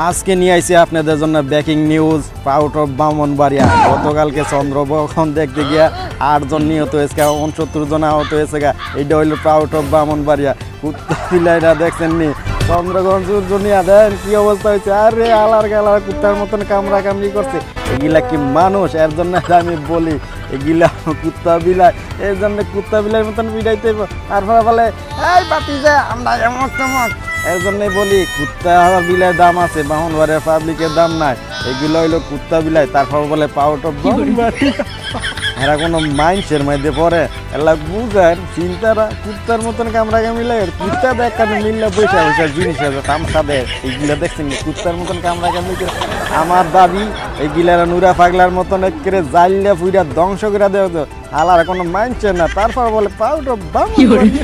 আজকে নিয়ে আইছি আপনাদের জন্য breaking news out of Brahmanbaria. গতকালকে চন্দ্রগ্রহণ দেখতে গিয়া 8 জন নিহত হয়েছে, 69 জন আহত হয়েছে। এইটা হইল আউট অফ ব্রাহ্মণবাড়িয়া। কুত্তা বিলাইরা দেখছেন নি চন্দ্রগ্রহণ সূর্য নিয়ে দেন কি অবস্থা হয়েছে। আরে আলার গালার কুত্তার মতন কামড়া কামড়ি করছে। এগুলা কি মানুষ? এর জন্য আমি বলি এগুলা কুত্তা বিলাই, এর জন্য কুত্তা বিলাই মতন বিড়াইতে। তারপরে বলে এই বাতি যায় আমরা এমক তমক। এর জন্যই বলি কুত্তা বিলাই দাম আছে, ব্রাহ্মণবাড়িয়া পাবলিকের দাম নাই। এগুলো হইলো কুত্তা বিলাই। তারপর বলে আউট অফ ব্রাহ্মণবাড়িয়া। এরা কোনো মাইন্ডসের মধ্যে পড়ে, এলা বুঝেন চিন্তারা কুত্তার মতন কামড়া কামড়িলে কুত্তা দেখানো মিললে বৈশা বৈশা জিনিস আছে তামসা দেয়। এইগুলো দেখছেন কুত্তার মতন কামড়া কামড়ি। আমার দাবি এইগুলার নুরা পাগলার মতন একেবারে জাইলা ফুইরা ধ্বংস করে দেওয়া তো আলার কোনো মাইন্ডসের না। তারপর বলে আউট অফ ব্রাহ্মণবাড়িয়া।